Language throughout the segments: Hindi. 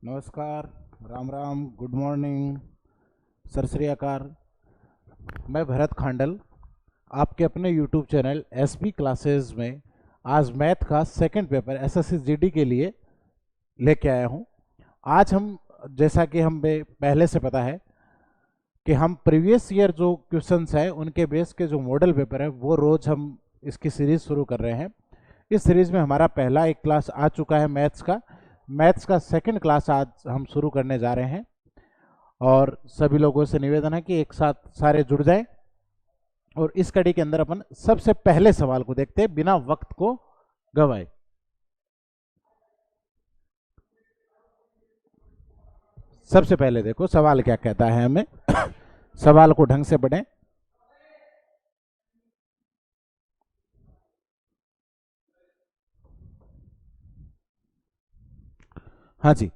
नमस्कार, राम राम, गुड मॉर्निंग, सत श्री अकाल। मैं भरत खांडल आपके अपने यूट्यूब चैनल एसबी क्लासेस में आज मैथ का सेकंड पेपर एसएससी जीडी के लिए लेके आया हूं। आज हम, जैसा कि हमें पहले से पता है कि हम प्रीवियस ईयर जो क्वेश्चंस हैं उनके बेस के जो मॉडल पेपर है वो रोज़ हम इसकी सीरीज़ शुरू कर रहे हैं। इस सीरीज़ में हमारा पहला एक क्लास आ चुका है मैथ्स का सेकंड क्लास आज हम शुरू करने जा रहे हैं और सभी लोगों से निवेदन है कि एक साथ सारे जुड़ जाएं और इस कड़ी के अंदर अपन सबसे पहले सवाल को देखते हैं बिना वक्त को गवाए। सबसे पहले देखो सवाल क्या कहता है हमें सवाल को ढंग से पढ़ें। हाँ जी,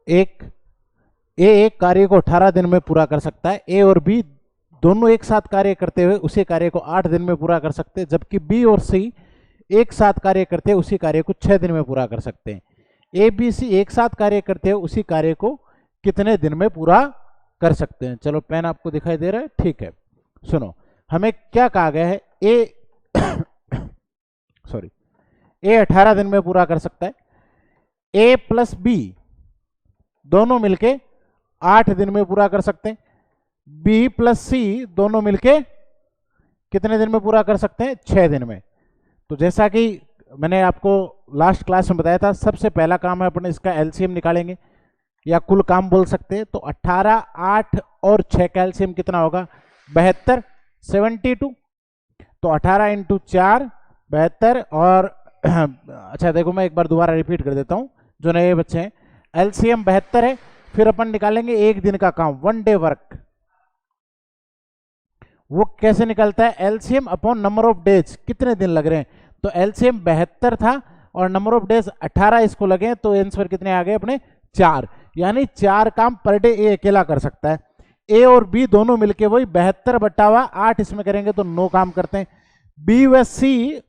एक कार्य को 18 दिन में पूरा कर सकता है। ए और बी दोनों एक साथ कार्य करते हुए उसी कार्य को 8 दिन में पूरा कर सकते हैं, जबकि बी और सी एक साथ कार्य करते हुए उसी कार्य को 6 दिन में पूरा कर सकते हैं। ए बी सी एक साथ कार्य करते हुए उसी कार्य को कितने दिन में पूरा कर सकते हैं? चलो पेन आपको दिखाई दे रहा है, ठीक है। सुनो, हमें क्या कहा गया है, ए 18 दिन में पूरा कर सकता है। ए प्लस बी दोनों मिलके 8 दिन में पूरा कर सकते हैं। बी प्लस सी दोनों मिलके कितने दिन में पूरा कर सकते हैं? 6 दिन में। तो जैसा कि मैंने आपको लास्ट क्लास में बताया था, सबसे पहला काम है अपन इसका एलसीएम निकालेंगे या कुल काम बोल सकते हैं। तो 18, 8 और 6 का एलसीएम कितना होगा? 72, 72। तो 18 इंटू 4 72 और अच्छा देखो, मैं एक बार दोबारा रिपीट कर देता हूं जो नए बच्चे हैं। एलसीएम 72 है, फिर अपन निकालेंगे एक दिन का काम, 1 डे वर्क। वो कैसे निकलता है? LCM upon number of days, कितने दिन लग रहे हैं। तो एलसीएम 72 था और नंबर ऑफ डेज 18 इसको लगे, तो आंसर कितने आ गए अपने? 4। यानी 4 काम पर डे ए अकेला कर सकता है। ए और बी दोनों मिलके वही 72 बटा हुआ 8 इसमें करेंगे तो 9 काम करते हैं। बी व सी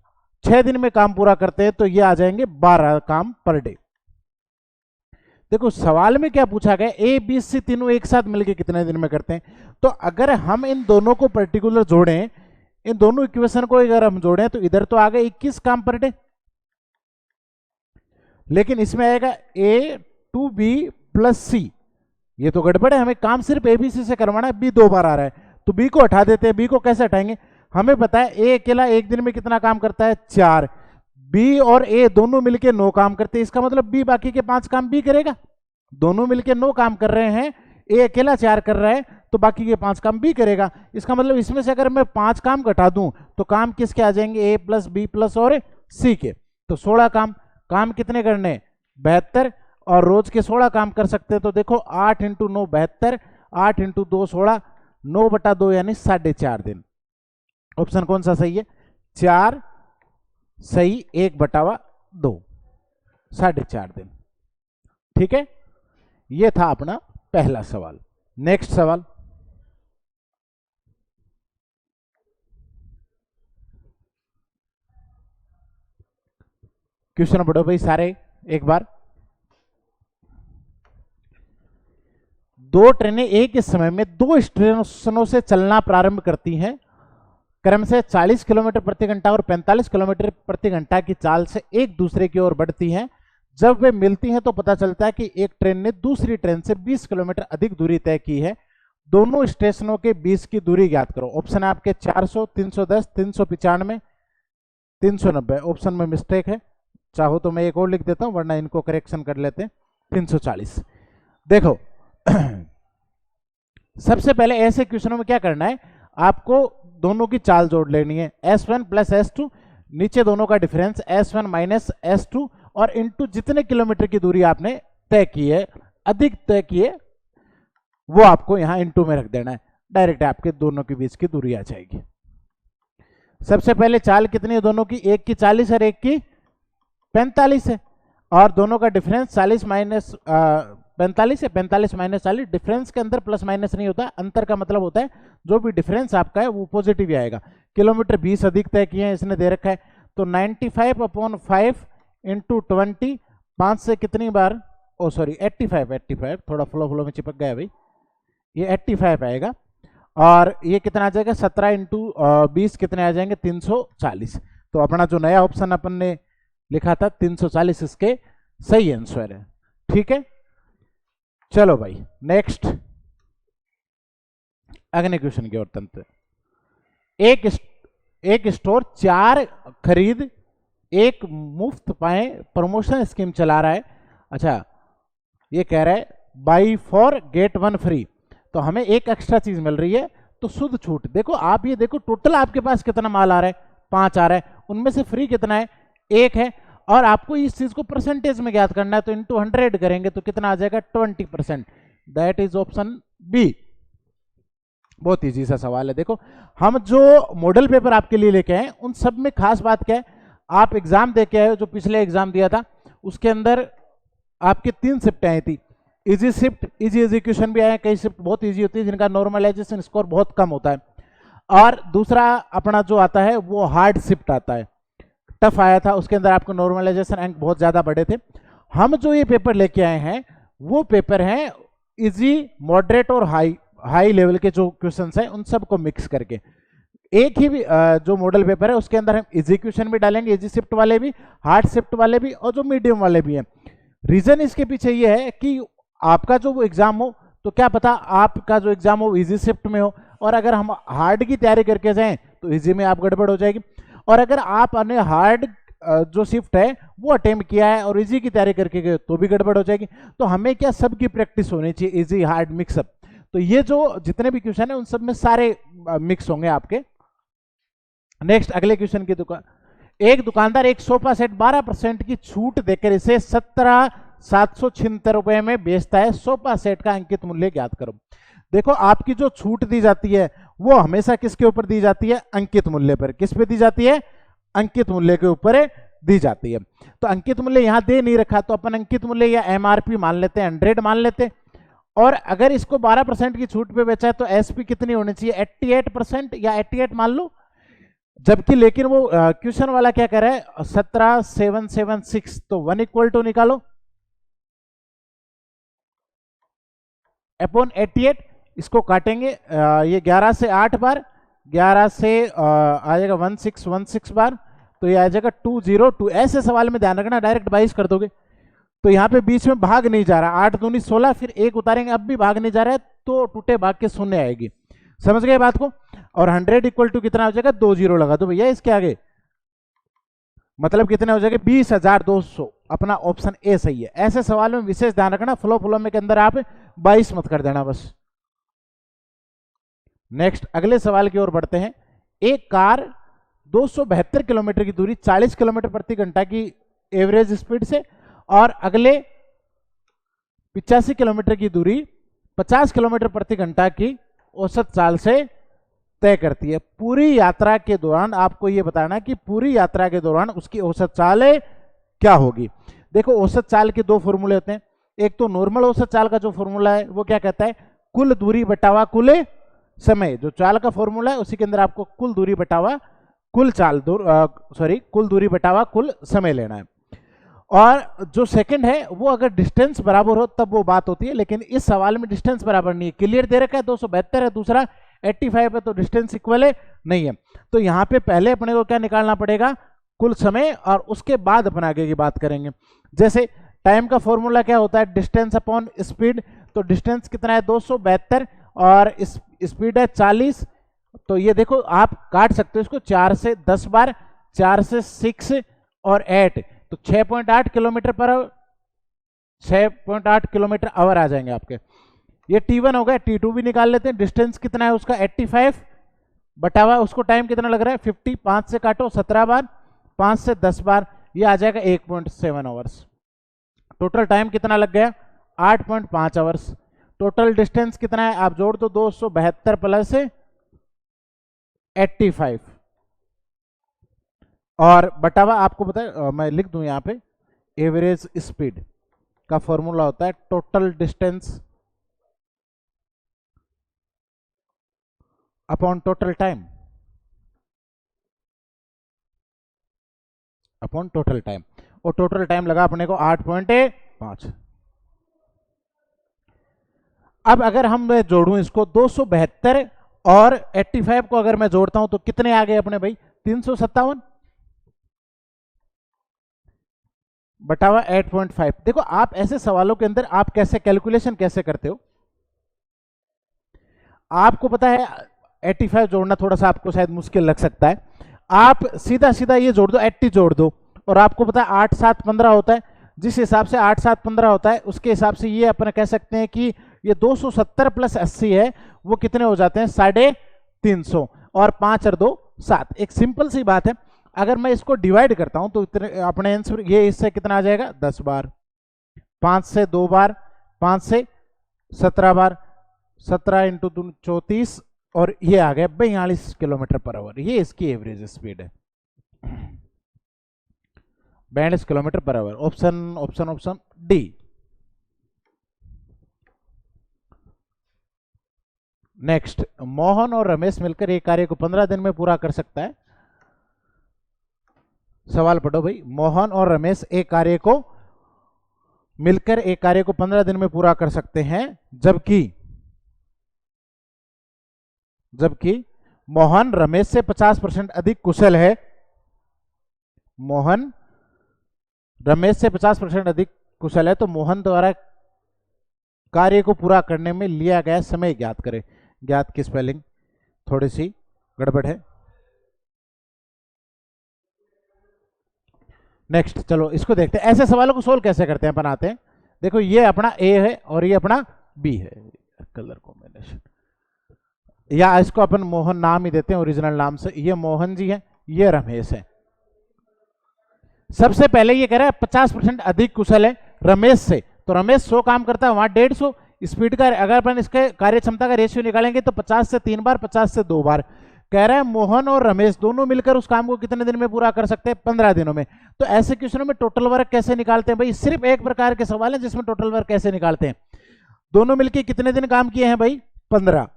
6 दिन में काम पूरा करते हैं, तो ये आ जाएंगे 12 काम पर डे। देखो सवाल में क्या पूछा गया, ए बी सी तीनों एक साथ मिलके कितने दिन में करते हैं। तो अगर हम इन दोनों को पर्टिकुलर जोड़ें, इन दोनों इक्वेशन को अगर हम जोड़ें, तो इधर तो आ गए 21 काम पर डे, लेकिन इसमें आएगा ए टू बी प्लस सी। ये तो गड़बड़ है, हमें काम सिर्फ ए बी सी से करवाना है। बी 2 बार आ रहा है तो बी को हटा देते हैं। बी को कैसे हटाएंगे? हमें पता है ए अकेला एक दिन में कितना काम करता है? 4। बी और ए दोनों मिलके 9 काम करते हैं, इसका मतलब बी बाकी के 5 काम बी करेगा। दोनों मिलके 9 काम कर रहे हैं, ए अकेला 4 कर रहा है, तो बाकी के 5 काम बी करेगा। इसका मतलब इसमें से अगर मैं 5 काम घटा दूं तो काम किसके आ जाएंगे? ए प्लस बी प्लस और सी के। तो 16 काम कितने करने? 72, और रोज के 16 काम कर सकते हैं। तो देखो 8 इंटू 9 72, 8 इंटू 2 16, 9 बटा 2 यानी 4.5 दिन। ऑप्शन कौन सा सही है? 4 सही, 1 बटा 2, 4.5 दिन। ठीक है, ये था अपना पहला सवाल। नेक्स्ट सवाल, क्वेश्चन पढ़ो भाई सारे एक बार। 2 ट्रेनें एक ही समय में 2 स्टेशनों से चलना प्रारंभ करती हैं, क्रम से 40 किलोमीटर प्रति घंटा और 45 किलोमीटर प्रति घंटा की चाल से एक दूसरे की ओर बढ़ती हैं। जब वे मिलती हैं तो पता चलता है कि एक ट्रेन ने दूसरी ट्रेन से 20 किलोमीटर अधिक दूरी तय की है। दोनों स्टेशनों के बीच की दूरी ज्ञात करो। ऑप्शन है आपके 400, 310, 395, 390। ऑप्शन में मिस्टेक है, चाहो तो मैं एक और लिख देता हूं, वरना इनको करेक्शन कर लेते हैं। 340। देखो सबसे पहले ऐसे क्वेश्चनों में क्या करना है, आपको दोनों की चाल जोड़ लेनी है। S1 प्लस S2, नीचे दोनों का डिफरेंस S1 माइनस S2, और इनटू जितने किलोमीटर की दूरी आपने तय की है, अधिक तय की है, वो आपको यहां इनटू में रख देना है। डायरेक्ट आपके दोनों के बीच की दूरी आ जाएगी। सबसे पहले चाल कितनी है दोनों की? एक की 40 और एक की 45 है, और दोनों का डिफरेंस 40 माइनस 45 है। 45 माइनस 40, डिफरेंस के अंदर प्लस माइनस नहीं होता, अंतर का मतलब होता है जो भी डिफरेंस आपका है वो पॉजिटिव ही आएगा। किलोमीटर 20 अधिक तय किए हैं, इसने दे रखा है। तो 95/5 इंटू 20, 5 से कितनी बार ओ सॉरी 85 थोड़ा फ्लो में चिपक गया भाई, ये 85 आएगा। और ये कितना आ जाएगा 17 इंटू 20 कितने आ जाएंगे 340। तो अपना जो नया ऑप्शन अपन ने लिखा था 340 इसके सही आंसर है। ठीक है, चलो भाई नेक्स्ट अगले क्वेश्चन की ओर तंत्र। एक स्टोर 4 खरीद 1 मुफ्त पाए प्रमोशन स्कीम चला रहा है। अच्छा, ये कह रहा है बाई 4 गेट 1 फ्री, तो हमें एक एक्स्ट्रा चीज मिल रही है तो शुद्ध छूट। देखो आप ये देखो टोटल आपके पास कितना माल आ रहा है 5 आ रहा है, उनमें से फ्री कितना है 1 है, और आपको इस चीज को परसेंटेज में ज्ञात करना है, तो इंटू 100 करेंगे तो कितना आ जाएगा 20%। That is option B. बहुत इजी सा सवाल है। देखो हम जो मॉडल पेपर आपके लिए लेके आए उन सब में खास बात क्या है, आप एग्जाम दे के आए हो, जो पिछले एग्जाम दिया था उसके अंदर आपके 3 शिफ्टें आई थी। इजी शिफ्ट, इजी एग्जीक्यूशन भी आए, कई शिफ्ट बहुत इजी होती है जिनका नॉर्मलाइजेशन स्कोर बहुत कम होता है, और दूसरा अपना जो आता है वो हार्ड शिफ्ट आता है, टफ आया था, उसके अंदर आपको नॉर्मलाइजेशन अंक बहुत ज्यादा बड़े थे। हम जो ये पेपर लेके आए हैं वो पेपर हैं इजी, मॉडरेट और हाई लेवल के जो क्वेश्चंस हैं उन सबको मिक्स करके एक ही भी जो मॉडल पेपर है उसके अंदर हम इजी क्वेश्चन भी डालेंगे, इजी शिफ्ट वाले भी, हार्ड शिफ्ट वाले भी, और जो मीडियम वाले भी हैं। रीजन इसके पीछे ये है कि आपका जो एग्जाम हो तो क्या पता आपका जो एग्जाम हो इजी शिफ्ट में हो, और अगर हम हार्ड की तैयारी करके जाएं तो इजी में आप गड़बड़ हो जाएगी, और अगर आपने हार्ड जो शिफ्ट है वो अटेम्प्ट किया है और इजी की तैयारी करके गए तो भी गड़बड़ हो जाएगी। तो हमें क्या सबकी प्रैक्टिस होनी चाहिए, इजी हार्ड मिक्सअप। तो ये जो जितने भी क्वेश्चन है उन सब में सारे मिक्स होंगे आपके। नेक्स्ट अगले क्वेश्चन की दुकान। एक दुकानदार एक सोफा सेट 12% की छूट देकर इसे 17,776 रुपए में बेचता है। सोफा सेट का अंकित मूल्य ज्ञात करो। देखो आपकी जो छूट दी जाती है वो हमेशा किसके ऊपर दी जाती है, अंकित मूल्य पर। किस पे दी जाती है, अंकित मूल्य के ऊपर दी जाती है। तो अंकित मूल्य यहां दे नहीं रखा तो अपन अंकित मूल्य या एमआरपी मान लेते हैं, 100 मान लेते हैं। और अगर इसको 12% की छूट पे बेचा है तो एसपी कितनी होनी चाहिए, 88% या 88 मान लो। जबकि लेकिन वो क्वेश्चन वाला क्या कह रहा है 17,776, तो 1 इक्वल टू निकालो अपॉन 88, इसको काटेंगे ये 11 से 8 बार, 11 से आ जाएगा 1616 बार, तो ये आ जाएगा 202। ऐसे सवाल में ध्यान रखना डायरेक्ट 22 कर दोगे तो यहाँ पे बीच में भाग नहीं जा रहा, 8 दूनी 16, फिर 1 उतारेंगे अब भी भाग नहीं जा रहा है तो टूटे भाग के शून्य आएगी। समझ गए बात को। और 100 इक्वल टू कितना हो जाएगा, 2 जीरो लगा दो भैया इसके आगे, मतलब कितने हो जाएगा 20,200। अपना ऑप्शन ए सही है। ऐसे सवाल में विशेष ध्यान रखना, फ्लो में के अंदर आप 22 मत कर देना बस। नेक्स्ट अगले सवाल की ओर बढ़ते हैं। एक कार 272 किलोमीटर की दूरी 40 किलोमीटर प्रति घंटा की एवरेज स्पीड से और अगले 85 किलोमीटर की दूरी 50 किलोमीटर प्रति घंटा की औसत चाल से तय करती है। पूरी यात्रा के दौरान आपको यह बताना कि पूरी यात्रा के दौरान उसकी औसत चाल क्या होगी। देखो औसत चाल के 2 फॉर्मूले होते हैं। एक तो नॉर्मल औसत चाल का जो फॉर्मूला है वो क्या कहता है, कुल दूरी बटावा कुल समय। जो चाल का फॉर्मूला है उसी के अंदर आपको कुल दूरी बटावा कुल चाल कुल दूरी बटावा कुल समय लेना है। और जो सेकंड है वो अगर डिस्टेंस बराबर हो तब वो बात होती है, लेकिन इस सवाल में डिस्टेंस बराबर नहीं है। क्लियर दे रखा है 272 है, दूसरा 85 है, तो डिस्टेंस इक्वल नहीं है। तो यहाँ पे पहले अपने को क्या निकालना पड़ेगा, कुल समय, और उसके बाद अपन आगे की बात करेंगे। जैसे टाइम का फॉर्मूला क्या होता है, डिस्टेंस अपॉन स्पीड। तो डिस्टेंस कितना है 272 और स्पीड है 40। तो ये देखो आप काट सकते हो इसको 4 से 10 बार, 4 से 6 और 8, तो 6.8 किलोमीटर पर 6.8 किलोमीटर आवर आ जाएंगे आपके। ये T1 हो गया। T2 भी निकाल लेते हैं। डिस्टेंस कितना है उसका 85 बटावा उसको टाइम कितना लग रहा है 50, 5 से काटो 17 बार, 5 से 10 बार, ये आ जाएगा 1.7 आवर्स। टोटल टाइम कितना लग गया 8.5 आवर्स। टोटल डिस्टेंस कितना है आप जोड़ दो 272 प्लस 85 और बटावा आपको पता मैं लिख दूं यहां पे, एवरेज स्पीड का फॉर्मूला होता है total distance upon total time, upon total time. और टोटल टाइम लगा अपने को 8.5। अब अगर हम मैं जोड़ूं इसको 272 और 85 को अगर मैं जोड़ता हूं तो कितने आ गए अपने भाई? 357 बटावा 8.5। देखो आप ऐसे सवालों के अंदर आप कैसे कैलकुलेशन कैसे करते हो, आपको पता है 85 जोड़ना थोड़ा सा आपको शायद मुश्किल लग सकता है, आप सीधा सीधा ये जोड़ दो, 80 जोड़ दो, और आपको पता है 8 7 15 होता है, जिस हिसाब से 8 7 15 होता है उसके हिसाब से ये अपन कह सकते हैं कि ये 270 प्लस 80 है, वो कितने हो जाते हैं? 350, और 5 और 2 7। एक सिंपल सी बात है, अगर मैं इसको डिवाइड करता हूं तो इतने अपने आंसर ये इससे कितना आ जाएगा? 10 बार, 5 से 2 बार, 5 से 17 बार, 17 इंटू 34, और ये आ गया 42 किलोमीटर पर आवर। ये इसकी एवरेज स्पीड है, 42 kilometre per hour. Option option option D. Next, Mohan और रमेश मिलकर एक कार्य को 15 दिन में पूरा कर सकता है। सवाल पढ़ो भाई। मोहन और रमेश एक कार्य को मिलकर एक कार्य को 15 दिन में पूरा कर सकते हैं, जबकि मोहन रमेश से 50% अधिक कुशल है। मोहन रमेश से 50% अधिक कुशल है, तो मोहन द्वारा कार्य को पूरा करने में लिया गया समय ज्ञात करें। ज्ञात की स्पेलिंग थोड़ी सी गड़बड़ है। नेक्स्ट, चलो इसको देखते हैं ऐसे सवालों को सोल्व कैसे करते हैं, बनाते हैं। देखो ये अपना ए है और ये अपना बी है, कलर कॉम्बिनेशन, या इसको अपन मोहन नाम ही देते हैं ओरिजिनल नाम से। ये मोहन जी है, ये रमेश है। सबसे पहले ये कह रहा है 50% अधिक कुशल है रमेश से, तो रमेश 100 काम करता है, वहां 150 स्पीड का। अगर अपन इसके कार्य क्षमता का रेशियो निकालेंगे तो 50 से 3 बार, 50 से 2 बार। कह रहा है मोहन और रमेश दोनों मिलकर उस काम को कितने दिन में पूरा कर सकते हैं? 15 दिनों में। तो ऐसे क्वेश्चनों में टोटल वर्क कैसे निकालते हैं भाई? सिर्फ एक प्रकार के सवाल है जिसमें टोटल वर्क कैसे निकालते हैं। दोनों मिलकर कितने दिन काम किए हैं भाई? 15।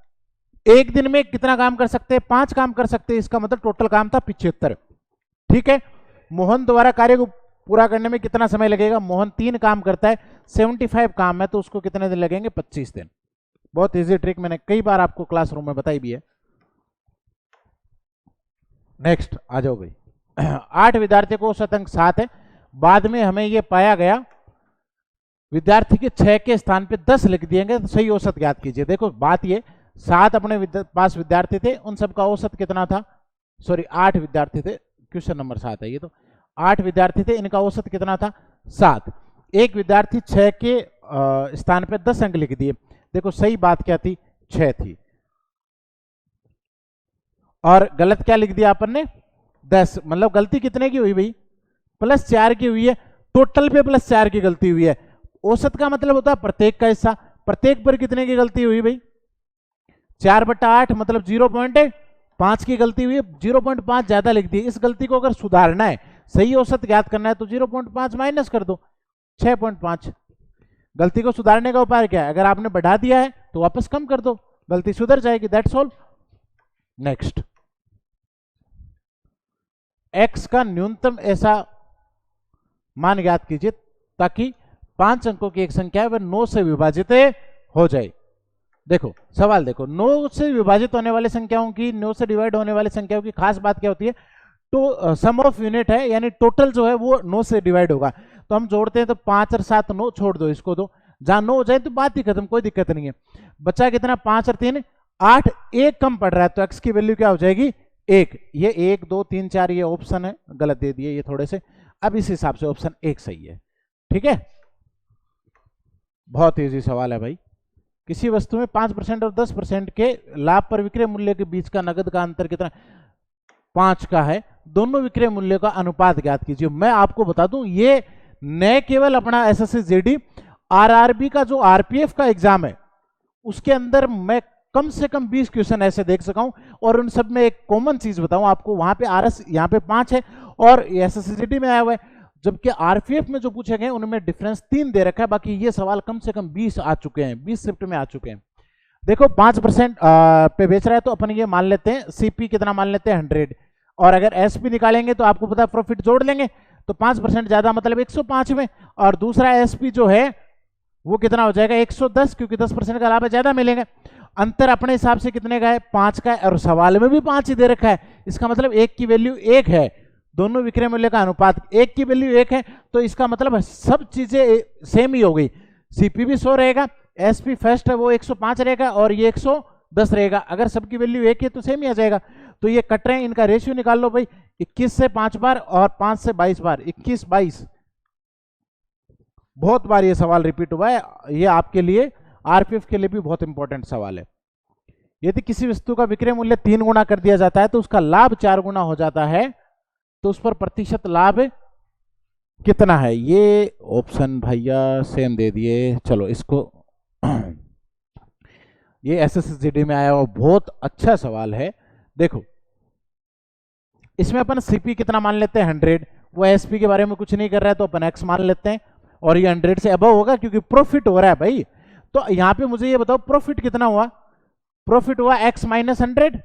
एक दिन में कितना काम कर सकते हैं? 5 काम कर सकते हैं, इसका मतलब टोटल काम था 75। ठीक है, मोहन द्वारा कार्य को पूरा करने में कितना समय लगेगा? मोहन 3 काम करता है, 75 काम है, तो उसको कितने दिन लगेंगे? 25 दिन। बहुत इजी ट्रिक, मैंने कई बार आपको क्लासरूम में बताई भी है। नेक्स्ट आ जाओ भाई। 8 विद्यार्थियों को औसत अंक 7 है, बाद में हमें यह पाया गया विद्यार्थी के 6 के स्थान पे 10 लिख दिएंगे, तो सही औसत ज्ञात कीजिए। देखो बात ये, 7 अपने पास विद्यार्थी थे, उन सबका औसत कितना था? सॉरी 8 विद्यार्थी थे, क्वेश्चन नंबर 7 है ये, तो 8 विद्यार्थी थे, इनका औसत कितना था? 7। एक विद्यार्थी 6 के स्थान पे 10 अंक लिख दिए। देखो सही बात क्या थी? 6 थी, और गलत क्या लिख दिया अपन ने? 10। मतलब गलती कितने की हुई भाई? +4 की हुई है। टोटल पे +4 की गलती हुई है। औसत का मतलब होता है प्रत्येक का हिस्सा। प्रत्येक पर कितने की गलती हुई भाई? 4/8, मतलब 0.5 की गलती हुई है। 0.5 ज्यादा लिख दी। इस गलती को अगर सुधारना है, सही औसत ज्ञात करना है, तो 0.5 माइनस कर दो, 6.5। गलती को सुधारने का उपाय क्या है? अगर आपने बढ़ा दिया है तो वापस कम कर दो, गलती सुधर जाएगी। That's all. नेक्स्ट, x का न्यूनतम ऐसा मान ज्ञात कीजिए ताकि 5 अंकों की एक संख्या है वह 9 से विभाजित हो जाए। देखो सवाल देखो, 9 से विभाजित होने वाली संख्याओं की, 9 से डिवाइड होने वाली संख्याओं की खास बात क्या होती है? तो सम ऑफ यूनिट है, यानी टोटल जो है वो 9 से डिवाइड होगा। तो हम जोड़ते हैं तो 5 और 7 9, छोड़ दो इसको, दो जहां 9 हो जाए तो बात ही खत्म, कोई दिक्कत नहीं है। बचा कितना? 5 और 3 8। एक कम पड़ रहा है तो x की वैल्यू क्या हो जाएगी? 1। ये 1 2 3 4 ये ऑप्शन है, गलत दे दिए ये थोड़े से। अब इस हिसाब से ऑप्शन 1 सही है। ठीक है, बहुत इजी सवाल है भाई। किसी वस्तु में 5% और 10% के लाभ पर विक्रय मूल्य के बीच का नगद का अंतर कितना? 5 का है। दोनों विक्रय मूल्य का अनुपात ज्ञात कीजिए। मैं आपको बता दूं, ये न केवल अपना एसएससी जीडी, आरआरबी का जो आरपीएफ का एग्जाम है उसके अंदर मैं कम से कम 20 क्वेश्चन ऐसे देख सका हूं, और उन सब में एक कॉमन चीज बताऊं आपको, वहां पे आरएस यहाँ पे 5 है और एसएससी जीडी में आया हुआ है, जबकि आरपीएफ में जो पूछे गए उनमें डिफरेंस 3 दे रखा है। बाकी ये सवाल कम से कम 20 आ चुके हैं, 20 शिफ्ट में आ चुके हैं। देखो 5% पे बेच रहा है तो अपन ये मान लेते हैं, सीपी कितना मान लेते हैं? 100। और अगर एसपी निकालेंगे तो आपको पता है प्रॉफिट जोड़ लेंगे, तो 5% ज्यादा मतलब 105 में, और दूसरा एसपी जो है वो कितना हो जाएगा 110, क्योंकि 10% का लाभ है, ज्यादा मिलेगा। अंतर अपने हिसाब से कितने का है 5 का है, और सवाल में भी 5 ही दे रखा है, इसका मतलब 1 की वैल्यू 1 है। दोनों विक्रय मूल्य का अनुपात 1 की वैल्यू 1 है, तो इसका मतलब सब चीजें सेम ही हो गई। सीपी भी 100 रहेगा, एसपी फर्स्ट है वो 105 रहेगा, और ये 110 रहेगा। अगर सबकी वैल्यू 1 है तो सेम ही आ जाएगा। तो ये कट रहे हैं, इनका रेशियो निकाल लो भाई, 21 से 5 बार और 5 से 22 बार, 21 22। बहुत बार ये सवाल रिपीट हुआ है, ये आपके लिए आरपीएफ के लिए भी बहुत इंपॉर्टेंट सवाल है। यदि किसी वस्तु का विक्रय मूल्य 3 गुना कर दिया जाता है तो उसका लाभ 4 गुना हो जाता है, तो उस पर प्रतिशत लाभ कितना है? ये ऑप्शन भैया सेम दे दिए। चलो इसको ये एसएससीडी में आया हुआ बहुत अच्छा सवाल है। देखो इसमें अपन सीपी कितना मान लेते हैं 100, वो एसपी के बारे में कुछ नहीं कर रहा है तो अपन एक्स मान लेते हैं, और ये 100 से अबव होगा क्योंकि प्रॉफिट हो रहा है भाई। तो यहां पे मुझे ये बताओ प्रॉफिट कितना हुआ? प्रॉफिट हुआ x माइनस 100,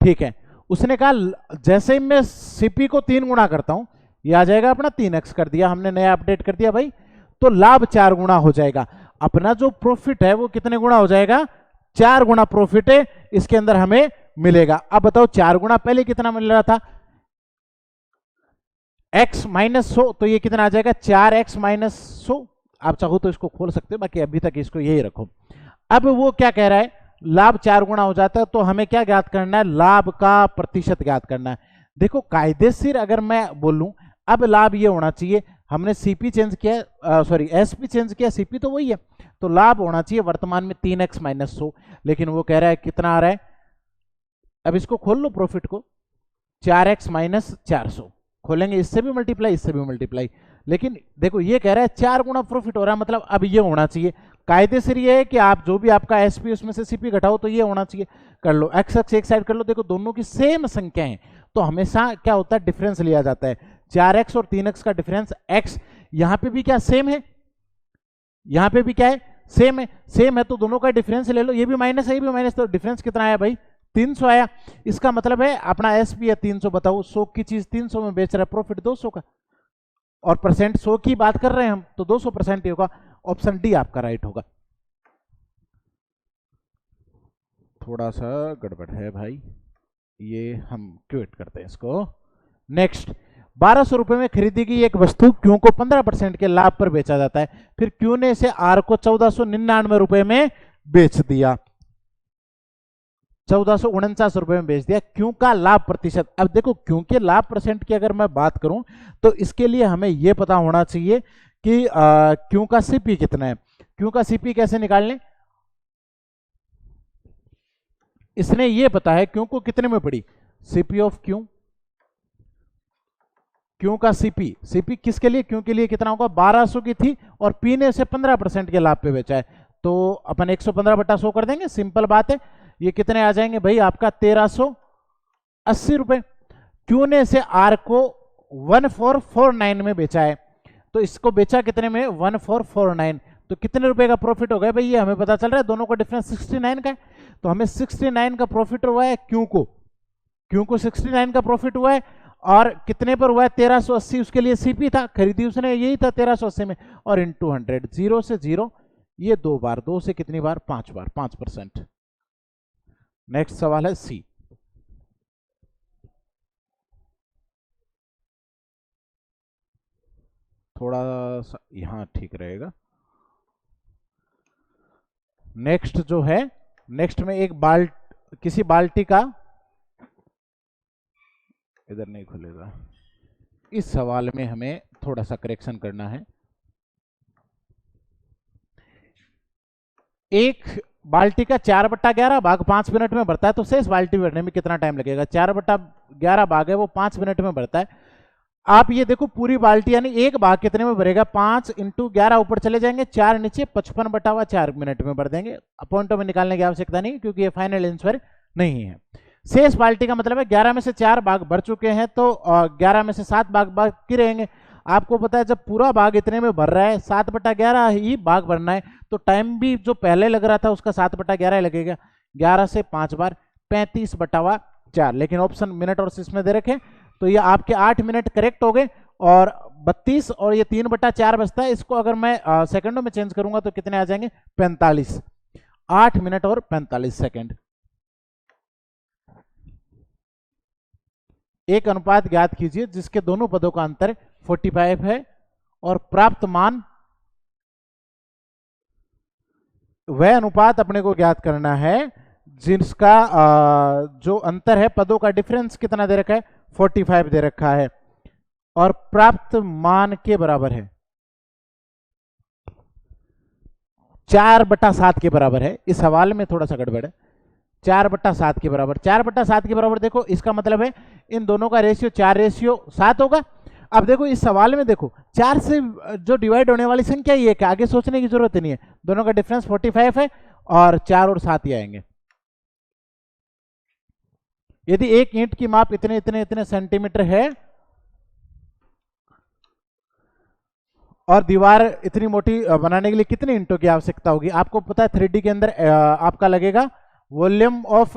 ठीक है। उसने कहा जैसे ही मैं सीपी को 3 गुना करता हूं, ये आ जाएगा अपना 3x कर दिया हमने, नया अपडेट कर दिया भाई, तो लाभ 4 गुना हो जाएगा। अपना जो प्रॉफिट है वो कितने गुना हो जाएगा? 4 गुना प्रॉफिट है इसके अंदर हमें मिलेगा। अब बताओ 4 गुना पहले कितना मिल रहा था? x माइनस 100, तो ये कितना आ जाएगा? 4x minus 100। आप चाहो तो इसको खोल सकते हो, बाकी अभी तक इसको यही रखो। अब वो क्या कह रहा है? लाभ 4 गुना हो जाता है, तो हमें क्या ज्ञात करना है? लाभ का प्रतिशत ज्ञात करना है। देखो कायदेशीर अगर मैं बोलूं, अब लाभ ये होना चाहिए, हमने सीपी चेंज किया, सॉरी एसपी चेंज किया, सीपी तो वही है, तो लाभ होना चाहिए वर्तमान में 3x माइनस 100, लेकिन वो कह रहा है कितना आ रहा है? अब इसको खोल लो प्रॉफिट को, 4x माइनस 400 खोलेंगे, इससे भी मल्टीप्लाई इससे भी मल्टीप्लाई, लेकिन देखो ये कह रहा है 4 गुना प्रॉफिट हो रहा है, मतलब अब ये होना चाहिए। कायदे से ये है कि आप जो भी आपका एसपी उसमें से सीपी घटाओ तो ये होना चाहिए। कर लो एक्स एक्स एक साइड कर लो, देखो दोनों की सेम संख्या है तो हमेशा क्या होता है? डिफरेंस लिया जाता है। 4x और 3x का डिफरेंस x, यहां पे भी क्या सेम है, यहां पे भी क्या है? सेम है। सेम है तो दोनों का डिफरेंस ले लो, ये भी माइनस है ये भी माइनस, तो डिफरेंस कितना आया भाई? 300 आया। इसका मतलब है अपना एसपी है 300, बताओ 100 की चीज 300 में बेच रहा है, प्रॉफिट 200 का, और परसेंट 100 की बात कर रहे हैं हम, तो 200% ही होगा। ऑप्शन डी आपका राइट होगा। थोड़ा सा गड़बड़ है भाई, ये हम क्विट करते हैं इसको। नेक्स्ट, 1200 रुपए में खरीदी गई एक वस्तु क्यू को 15% के लाभ पर बेचा जाता है, फिर क्यू ने इसे आर को 1499 रुपए में बेच दिया, 1449 रुपए में बेच दिया। क्यू का लाभ प्रतिशत, अब देखो क्यू के लाभ परसेंट की अगर मैं बात करूं तो इसके लिए हमें यह पता होना चाहिए कि क्यू का सीपी कितना है। क्यू का सीपी कैसे निकाल लें? इसने ये पता है क्यू को कितने में पड़ी, सीपी ऑफ क्यू, क्यू का सीपी, सीपी किसके लिए? क्यू के लिए कितना होगा? 1200 की थी और पी ने इसे 15% के लाभ पे बेचा है, तो अपन 115/100 कर देंगे, सिंपल बात है। ये कितने आ जाएंगे भाई? आपका 1380 रुपए। क्यू ने इसे आर को 1449 में बेचा है, तो इसको बेचा कितने में? 1449, तो कितने रुपए का प्रॉफिट हो गया भाई? ये हमें पता चल रहा है, दोनों का डिफरेंस 69 का है, तो हमें 69 का प्रॉफिट हुआ है क्यू को 69 का प्रॉफिट हुआ है, और कितने पर हुआ है? 1380, उसके लिए सीपी था, खरीदी उसने यही था 1380 में, और इंटू 100, 0 से 0, ये 2 बार, 2 से कितनी बार? 5 बार, 5%। नेक्स्ट सवाल है सी। थोड़ा सा यहां ठीक रहेगा। नेक्स्ट जो है, नेक्स्ट में एक किसी बाल्टी का, इधर नहीं खुलेगा, इस सवाल में हमें थोड़ा सा करेक्शन करना है। एक बाल्टी का 4/11 भाग 5 मिनट में भरता है, तो शेष बाल्टी भरने में कितना टाइम लगेगा? 4/11 भाग है वो 5 मिनट में भरता है। आप ये देखो पूरी बाल्टी यानी एक भाग कितने में भरेगा? 5 × 11, ऊपर चले जाएंगे 4 नीचे, 55/4 मिनट में भर देंगे। पॉइंटों में निकालने की आवश्यकता नहीं क्योंकि ये फाइनल आंसर नहीं है। शेष बाल्टी का मतलब है 11 में से 4 भाग भर चुके हैं, तो 11 में से 7 भाग बाकी रहेंगे। आपको पता है जब पूरा भाग इतने में भर रहा है, 7/11 ही भाग भरना है, तो टाइम भी जो पहले लग रहा था उसका 7/11 लगेगा। 11 से 5 बार 35/4, लेकिन ऑप्शन मिनट और इसमें दे रखे, तो ये आपके 8 मिनट करेक्ट हो गए। और 32 और ये 3/4 बचता है। इसको अगर मैं सेकंडों में चेंज करूंगा तो कितने आ जाएंगे? 45। 8 मिनट और 45 सेकंड। एक अनुपात ज्ञात कीजिए जिसके दोनों पदों का अंतर 45 है और प्राप्त मान, वह अनुपात अपने को ज्ञात करना है जिसका जो अंतर है, पदों का डिफरेंस कितना दे रखा है? 45 दे रखा है और प्राप्त मान के बराबर है 4/7 के बराबर है। इस सवाल में थोड़ा सा गड़बड़ है। 4/7 के बराबर, 4/7 के बराबर, देखो इसका मतलब है इन दोनों का रेशियो 4:7 होगा। अब देखो इस सवाल में देखो 4 से जो डिवाइड होने वाली संख्या ये है, आगे सोचने की जरूरत नहीं है, दोनों का डिफरेंस 45 है और 4 और 7 ही आएंगे। यदि एक ईंट की माप इतने इतने इतने सेंटीमीटर है और दीवार इतनी मोटी बनाने के लिए कितने ईंटों की आवश्यकता होगी? आपको पता है 3D के अंदर आपका लगेगा वॉल्यूम ऑफ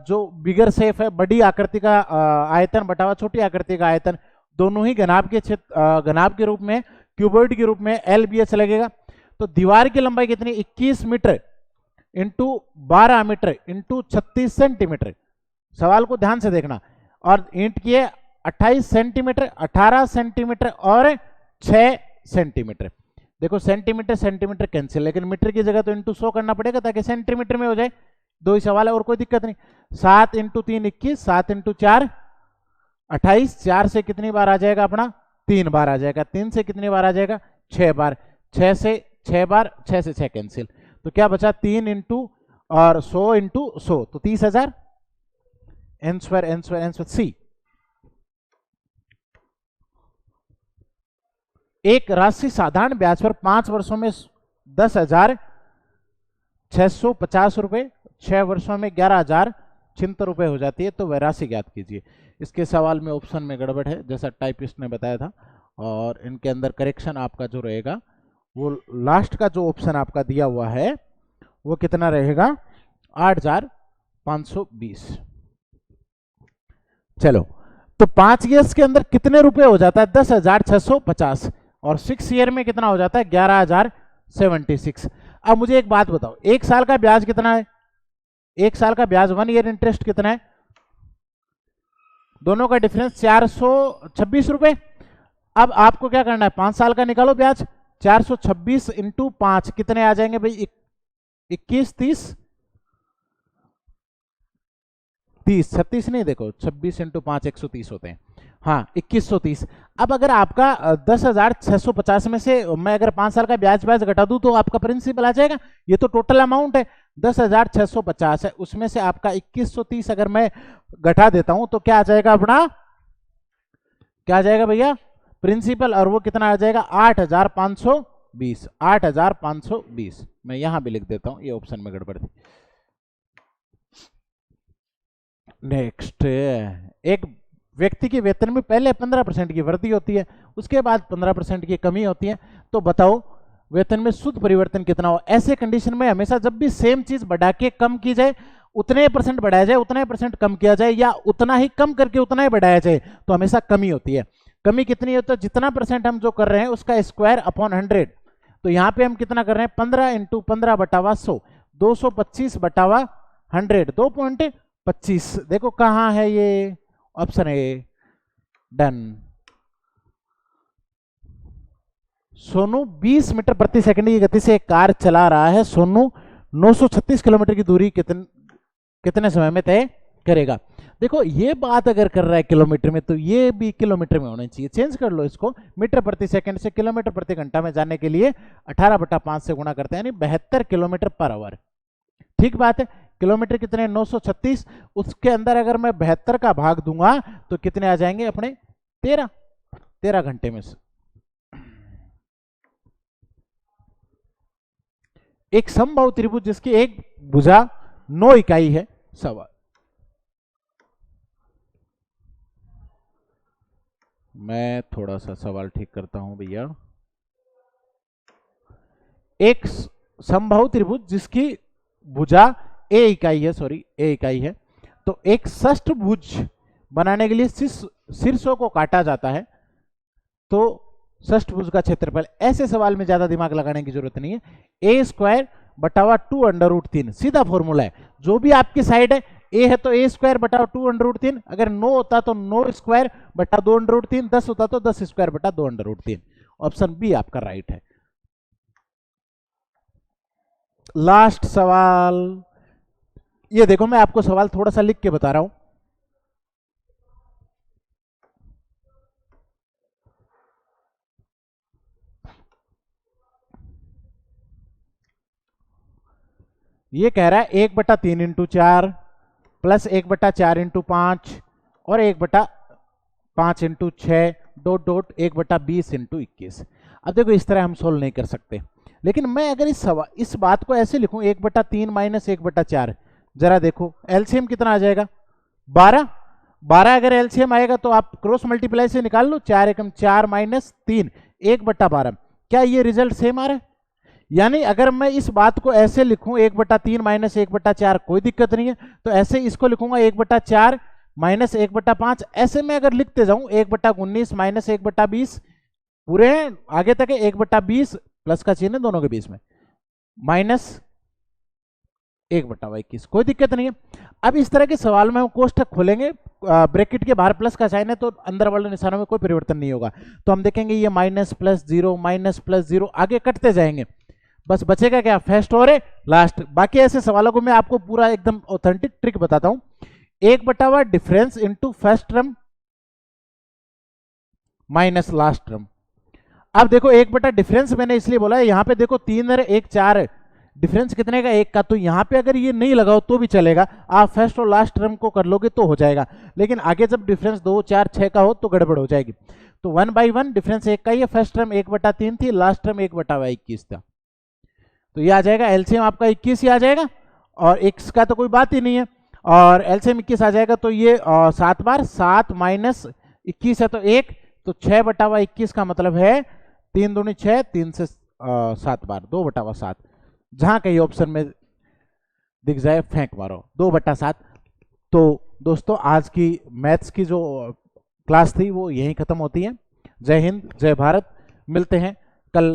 जो बिगर शेप है, बड़ी आकृति का आयतन बटावा छोटी आकृति का आयतन, दोनों ही घनाभ के घनाभ के रूप में, क्यूबॉइड के रूप में LBH लगेगा। तो दीवार की लंबाई कितनी? 21 metre into 12 metre into 36 centimetre. सवाल को ध्यान से देखना। और ईंट की है 28 सेंटीमीटर, 18 सेंटीमीटर और 6 सेंटीमीटर। देखो सेंटीमीटर सेंटीमीटर कैंसिल, लेकिन मीटर की जगह तो इंटू 100 करना पड़ेगा ताकि सेंटीमीटर में हो जाए। दो ही सवाल है और कोई दिक्कत नहीं। 7 × 3 21, 7 × 4 28, 4 से कितनी बार आ जाएगा अपना? 3 बार आ जाएगा। 3 से कितनी बार आ जाएगा? 6 बार। 6 से 6 बार, 6 से 6 कैंसिल, तो क्या बचा? 3 इंटू और 100 इंटू 100 तो 30,000। Answer C. एक राशि साधारण ब्याज पर 5 वर्षों में 10,650 रुपए, 6 वर्षों में 11,076 रुपए हो जाती है, तो वह राशि ज्ञात कीजिए। इसके सवाल में ऑप्शन में गड़बड़ है जैसा टाइपिस्ट ने बताया था, और इनके अंदर करेक्शन आपका जो रहेगा वो लास्ट का जो ऑप्शन आपका दिया हुआ है वो कितना रहेगा? 8,520। चलो, तो 5 ईयर्स के अंदर कितने रुपए हो जाता है? 10,650 और 6 ईयर में कितना हो जाता है? 11,076। अब मुझे एक बात बताओ, 1 साल का ब्याज कितना है? 1 साल का ब्याज 1 ईयर इंटरेस्ट कितना है? दोनों का डिफरेंस 426 रुपए। अब आपको क्या करना है? 5 साल का निकालो ब्याज। 426 इंटू 5 कितने आ जाएंगे भाई? 21, 30, 30, 36 नहीं, देखो 26 इंटू 5 130 होते हैं। हाँ, 2130। अब अगर आपका 10,650 में से मैं अगर 5 साल का ब्याज घटा दूं तो आपका प्रिंसिपल आ जाएगा। ये तो टोटल अमाउंट है 10,650 है, उसमें से आपका 2130 अगर मैं घटा देता हूं तो क्या आ जाएगा अपना? क्या आ जाएगा भैया? प्रिंसिपल। और वो कितना आ जाएगा? 8,520। 8,520 मैं यहां भी लिख देता हूं, ये ऑप्शन में गड़बड़ थी। नेक्स्ट, एक व्यक्ति के वेतन में पहले 15% की वृद्धि होती है, उसके बाद 15% की कमी होती है, तो बताओ वेतन में शुद्ध परिवर्तन कितना हो? ऐसे कंडीशन में हमेशा जब भी सेम चीज बढ़ा के कम की जाए, उतने परसेंट बढ़ाया जाए, उतना ही परसेंट कम किया जाए, या उतना ही कम करके उतना ही बढ़ाया जाए, तो हमेशा कमी होती है। कमी कितनी होती है? जितना परसेंट हम जो कर रहे हैं उसका स्क्वायर अपॉन 100। तो यहाँ पे हम कितना कर रहे हैं? 15 इंटू 15/100, 225/100, 2.25। देखो कहाँ है ये? Option A. Done. Sonu 20 metre प्रति सेकंड की गति से एक कार चला रहा है। सोनू 936 किलोमीटर की दूरी कितने समय में तय करेगा? देखो ये बात अगर कर रहा है किलोमीटर में, तो ये भी किलोमीटर में होना चाहिए। चेंज कर लो इसको, मीटर प्रति सेकंड से किलोमीटर प्रति घंटा में जाने के लिए 18/5 से गुणा करते हैं, यानी 72 किलोमीटर पर आवर। ठीक बात है। किलोमीटर कितने? 936। उसके अंदर अगर मैं 72 का भाग दूंगा तो कितने आ जाएंगे अपने? 13 घंटे में से। एक समबाहु त्रिभुज जिसकी एक भुजा 9 इकाई है। सवाल, मैं थोड़ा सा सवाल ठीक करता हूं भैया। एक समबाहु त्रिभुज जिसकी भुजा ए इकाई है, सॉरी ए इकाई है, तो एक षष्ठभुज बनाने के लिए शीर्षों को काटा जाता है। तो षष्ठभुज का क्षेत्रफल। ऐसे सवाल में ज्यादा दिमाग लगाने की जरूरत नहीं है, ए स्क्वायर बटा हुआ 2√3 सीधा फॉर्मूला है। जो भी आपकी साइड है ए है तो ए स्क्वायर बटा 2√3, अगर 9 होता तो 9 स्क्वायर बटा 2√3, 10 होता तो 10 स्क्वायर बटा 2√3। ऑप्शन बी आपका राइट है। लास्ट सवाल, ये देखो मैं आपको सवाल थोड़ा सा लिख के बता रहा हूं। ये कह रहा है 1/3 इंटू 4 प्लस 1/4 इंटू 5 और 1/5 इंटू 6 डॉट डॉट 1/20 इंटू 21। अब देखो इस तरह हम सोल्व नहीं कर सकते, लेकिन मैं अगर इस बात को ऐसे लिखूं 1/3 माइनस 1/4, जरा देखो एलसीएम कितना आ जाएगा 12 अगर एलसीएम आएगा तो आप क्रॉस मल्टीप्लाई से निकाल लो, 4 एकम 4 माइनस 3 1/12। क्या ये रिजल्ट सेम आ रहा है? यानी अगर मैं इस बात को ऐसे लिखूं 1/3 माइनस 1/4 कोई दिक्कत नहीं है, तो ऐसे इसको लिखूंगा 1/4 माइनस 1/5। ऐसे में अगर लिखते जाऊं 1/19 माइनस 1/20 पूरे आगे तक है 1/20 प्लस का चिन्ह दोनों के बीच में माइनस 1/21, कोई दिक्कत नहीं है। अब इस तरह के सवाल में हम कोष्टक खोलेंगे, ब्रैकेट के बाहर प्लस का साइन है तो अंदर वाले निशानों में कोई परिवर्तन नहीं होगा, तो हम देखेंगे ये माइनस प्लस जीरो आगे कटते जाएंगे, बस बचेगा क्या फर्स्ट और लास्ट। बाकी ऐसे सवालों को मैं आपको पूरा एकदम ऑथेंटिक ट्रिक बताता हूं। 1/1 difference into first term minus last term. अब देखो 1/1 डिफरेंस मैंने इसलिए बोला है, यहां पे देखो 3 और 1 4, डिफरेंस कितने का 1 का, तो यहां पे अगर ये नहीं लगाओ तो भी चलेगा, आप फर्स्ट और लास्ट टर्म को कर लोगे तो हो जाएगा, लेकिन आगे जब डिफरेंस 2 4 6 का हो तो गड़बड़ हो जाएगी। तो 1/1 डिफरेंस 1 का ही है, फर्स्ट टर्म 1/3 थी, लास्ट टर्म 1/21 था, तो ये आ जाएगा एलसीएम आपका 21 ही आ जाएगा, और x का तो कोई बात ही नहीं है, और एलसीएम 21 आ जाएगा, तो ये 7 बार 7 माइनस 21 है तो 1, तो 6/21 का मतलब है 3 दूनी 6, 3 से 7 बार 2/7, जहां कहीं ऑप्शन में दिख जाए फेंक मारो 2/7। तो दोस्तों आज की मैथ्स की जो क्लास थी वो यहीं खत्म होती है। जय हिंद, जय भारत, मिलते हैं कल